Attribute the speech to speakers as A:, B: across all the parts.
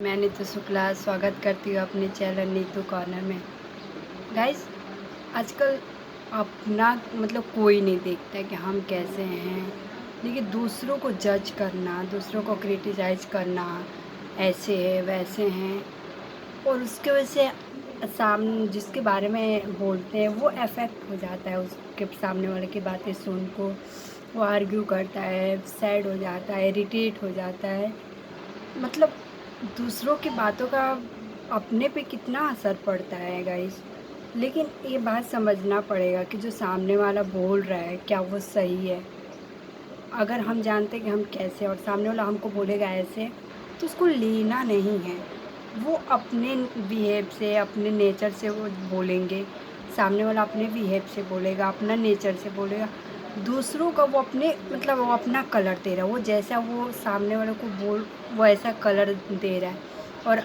A: मैं नीतू शुक्ला स्वागत करती हूँ अपने चैनल नीतू कॉर्नर में। गाइस, आजकल अपना कोई नहीं देखता है कि हम कैसे हैं, लेकिन दूसरों को जज करना, दूसरों को क्रिटिसाइज करना, ऐसे है वैसे हैं, और उसके वजह से जिसके बारे में बोलते हैं वो अफेक्ट हो जाता है। उसके सामने वाले की बातें सुन को वो आर्ग्यू करता है, सैड हो जाता है, इरिटेट हो जाता है। मतलब दूसरों की बातों का अपने पे कितना असर पड़ता है गाइस। लेकिन ये बात समझना पड़ेगा कि जो सामने वाला बोल रहा है क्या वो सही है। अगर हम जानते हैं कि हम कैसे और सामने वाला हमको बोलेगा ऐसे, तो उसको लेना नहीं है। वो अपने बिहेव से, अपने नेचर से वो बोलेंगे। सामने वाला अपने बिहेव से बोलेगा, अपना नेचर से बोलेगा। दूसरों का वो अपने वो अपना कलर दे रहा है। वो जैसा वो सामने वाले को वो ऐसा कलर दे रहा है। और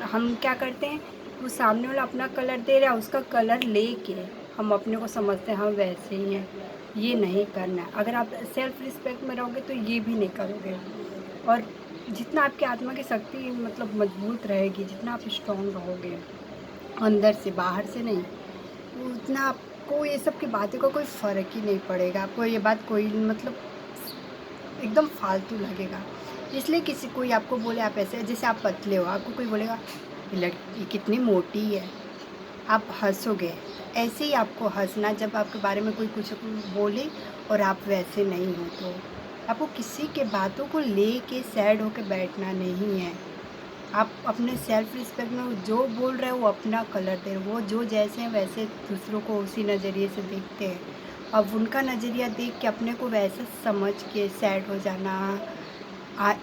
A: हम क्या करते हैं, वो सामने वाला अपना कलर दे रहा है, उसका कलर लेके हम अपने को समझते हैं हम वैसे ही हैं। ये नहीं करना है। अगर आप सेल्फ रिस्पेक्ट में रहोगे तो ये भी नहीं करोगे। और जितना आपकी आत्मा की शक्ति मजबूत रहेगी, जितना आप स्ट्रॉन्ग रहोगे अंदर से, बाहर से नहीं, उतना आपको ये सब की बातों का कोई फ़र्क ही नहीं पड़ेगा। आपको ये बात कोई एकदम फालतू लगेगा। इसलिए किसी कोई आपको बोले आप ऐसे, जैसे आप पतले हो, आपको कोई बोलेगा ये लड़की कितनी मोटी है, आप हँसोगे। ऐसे ही आपको हँसना जब आपके बारे में कोई कुछ बोले और आप वैसे नहीं हो, तो आपको किसी के बातों को लेके सैड होके बैठना नहीं है। आप अपने सेल्फ रिस्पेक्ट में, वो जो बोल रहे हैं वो अपना कलर दे रहे हैं। वो जो जैसे हैं वैसे दूसरों को उसी नज़रिए से देखते हैं। अब उनका नज़रिया देख के अपने को वैसे समझ के सैड हो जाना,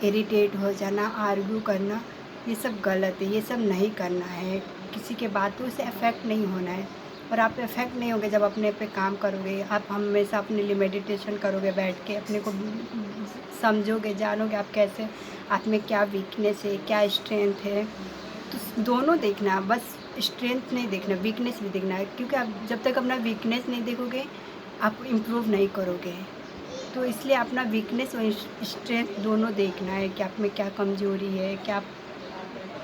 A: इरिटेट हो जाना, आर्ग्यू करना, ये सब गलत है। ये सब नहीं करना है। किसी के बातों से अफेक्ट नहीं होना है। और आप अफेक्ट नहीं होगे जब अपने पे काम करोगे। आप हमेशा अपने लिए मेडिटेशन करोगे, बैठ के अपने को समझोगे, जानोगे आप कैसे, आप में क्या वीकनेस है, क्या स्ट्रेंथ है। तो दोनों देखना है, बस स्ट्रेंथ नहीं देखना, वीकनेस भी देखना है। क्योंकि आप जब तक अपना वीकनेस नहीं देखोगे, आप इम्प्रूव नहीं करोगे। तो इसलिए अपना वीकनेस और स्ट्रेंथ दोनों देखना है कि आप में क्या कमज़ोरी है, क्या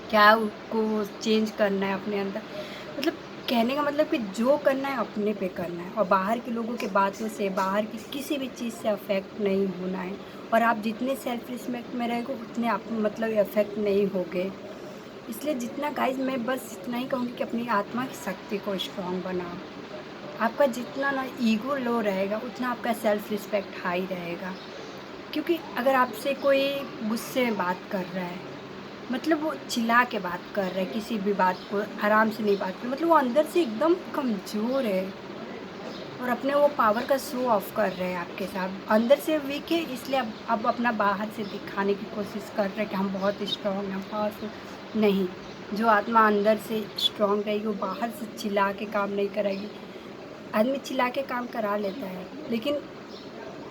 A: क्या को चेंज करना है अपने अंदर। मतलब कहने का मतलब कि जो करना है अपने पे करना है, और बाहर के लोगों की बातों से, बाहर की किसी भी चीज़ से अफेक्ट नहीं होना है। और आप जितने सेल्फ रिस्पेक्ट में रहेंगे उतने आप अफेक्ट नहीं होगे। इसलिए जितना गाइज, मैं बस इतना ही कहूँगी कि अपनी आत्मा की शक्ति को स्ट्रॉन्ग बनाओ। आपका जितना ईगो लो रहेगा, उतना आपका सेल्फ रिस्पेक्ट हाई रहेगा। क्योंकि अगर आपसे कोई गुस्से में बात कर रहा है, वो चिल्ला के बात कर रहा है, किसी भी बात को आराम से नहीं बात कर, वो अंदर से एकदम कमज़ोर है और अपने वो पावर का शो ऑफ कर रहे हैं आपके साथ। अंदर से वीक है, इसलिए अब अपना बाहर से दिखाने की कोशिश कर रहे हैं कि हम बहुत स्ट्रॉन्ग हैं, पावरफुल। नहीं, जो आत्मा अंदर से स्ट्रॉन्ग रहेगी वो बाहर से चिल्ला के काम नहीं करेगी। आदमी चिल्ला के काम करा लेता है, लेकिन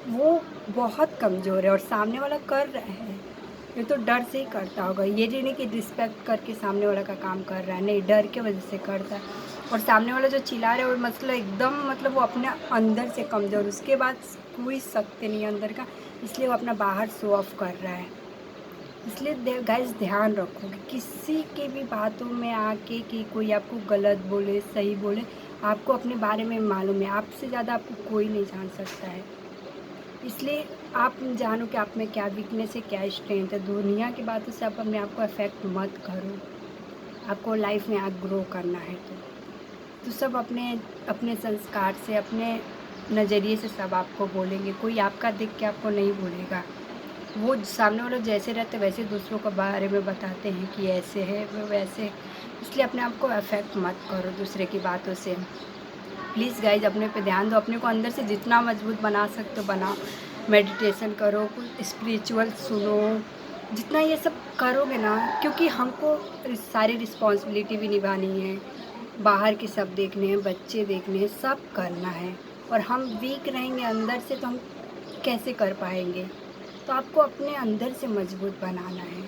A: वो बहुत कमज़ोर है। और सामने वाला कर रहा है, ये तो डर से ही करता होगा। ये नहीं कि रिस्पेक्ट करके सामने वाला का काम कर रहा है, नहीं, डर के वजह से करता है। और सामने वाला जो चिल्ला रहा है वो एकदम वो अपने अंदर से कमज़ोर, उसके बाद कोई शक्ति नहीं है अंदर का, इसलिए वो अपना बाहर शो ऑफ कर रहा है। इसलिए गाइस, ध्यान रखो कि किसी के भी बातों में आके कि कोई आपको गलत बोले, सही बोले, आपको अपने बारे में मालूम है। आपसे ज़्यादा आपको कोई नहीं जान सकता है। इसलिए आप जानो कि आप में क्या वीकनेस है, क्या स्ट्रेंथ है। दुनिया की बातों से आप अपने आप को अफेक्ट मत करो। आपको लाइफ में आगे ग्रो करना है तो सब अपने अपने संस्कार से, अपने नज़रिए से सब आपको बोलेंगे। कोई आपका देख के आपको नहीं बोलेगा। वो सामने वाले जैसे रहते वैसे दूसरों के बारे में बताते हैं कि ऐसे है, वो वैसे है। इसलिए अपने आप को अफेक्ट मत करो दूसरे की बातों से। प्लीज़ गाइज, अपने पे ध्यान दो, अपने को अंदर से जितना मजबूत बना सकते हो बनाओ। मेडिटेशन करो, कुछ स्पिरिचुअल सुनो। जितना ये सब करोगे ना, क्योंकि हमको सारी रिस्पॉन्सिबिलिटी भी निभानी है, बाहर के सब देखने हैं, बच्चे देखने हैं, सब करना है। और हम वीक रहेंगे अंदर से तो हम कैसे कर पाएंगे। तो आपको अपने अंदर से मजबूत बनाना है।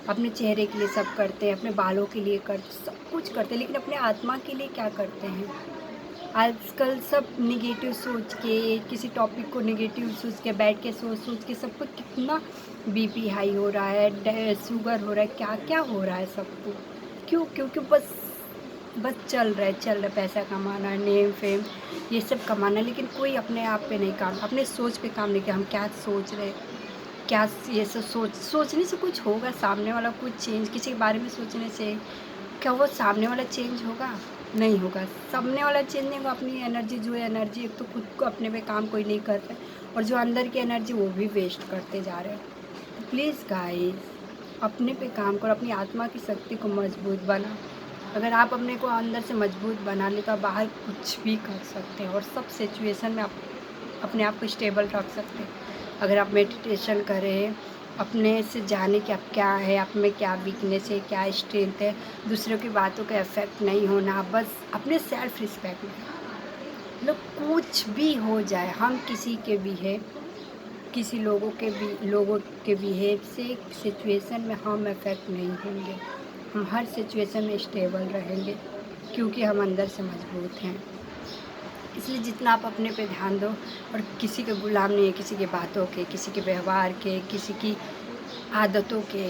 A: अपने चेहरे के लिए सब करते हैं, अपने बालों के लिए करते, सब कुछ करते हैं, लेकिन अपने आत्मा के लिए क्या करते हैं। आजकल सब नेगेटिव सोच के, किसी टॉपिक को नेगेटिव सोच के, बैठ के सोच सोच के सबको कितना बीपी हाई हो रहा है, शुगर हो रहा है, क्या क्या हो रहा है सबको। क्यों? क्योंकि बस चल रहा है पैसा कमाना, नेम फेम ये सब कमाना, लेकिन कोई अपने आप पे नहीं काम, अपने सोच पे काम नहीं किया। हम क्या सोच रहे, क्या ये सब सोचने से कुछ होगा? सामने वाला कुछ चेंज, किसी के बारे में सोचने से क्या वो सामने वाला चेंज होगा? नहीं होगा। सामने वाला चेंज नहीं होगा। अपनी एनर्जी जो है, एनर्जी एक तो खुद को अपने पे काम कोई नहीं कर रहा है, और जो अंदर की एनर्जी वो भी वेस्ट करते जा रहे हैं। तो प्लीज़ गाइस, अपने पे काम करो, अपनी आत्मा की शक्ति को मजबूत बनाओ। अगर आप अपने को अंदर से मजबूत बना ले तो आप बाहर कुछ भी कर सकते हैं, और सब सिचुएशन में आप अपने आप को स्टेबल रख सकते हैं। अगर आप मेडिटेशन करें, अपने से जाने कि आप क्या है, आप में क्या वीकनेस है, क्या स्ट्रेंथ है, दूसरों की बातों का इफ़ेक्ट नहीं होना, बस अपने सेल्फ रिस्पेक्ट में मतलब कुछ भी हो जाए, हम किसी के भी है, किसी लोगों के बिहेव से सिचुएशन में हम इफ़ेक्ट नहीं होंगे। हम हर सिचुएशन में स्टेबल रहेंगे, क्योंकि हम अंदर से मजबूत हैं। इसलिए जितना आप अपने पे ध्यान दो, और किसी के गुलाम नहीं है, किसी की बातों के, किसी के व्यवहार के, किसी की आदतों के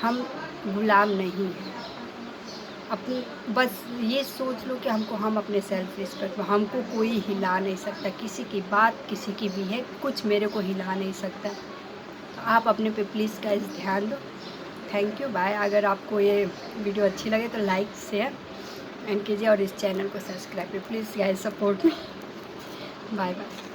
A: हम गुलाम नहीं हैं। अपनी बस ये सोच लो कि हम अपने सेल्फ रिस्पेक्ट में, हमको कोई हिला नहीं सकता, किसी की बात, किसी की भी है, कुछ मेरे को हिला नहीं सकता। तो आप अपने पे प्लीज़ गाइस ध्यान दो। Thank you, bye. अगर आपको ये वीडियो अच्छी लगे तो लाइक शेयर एंड कीजिए, और इस चैनल को सब्सक्राइब कीजिए। Please guys support me. Bye bye.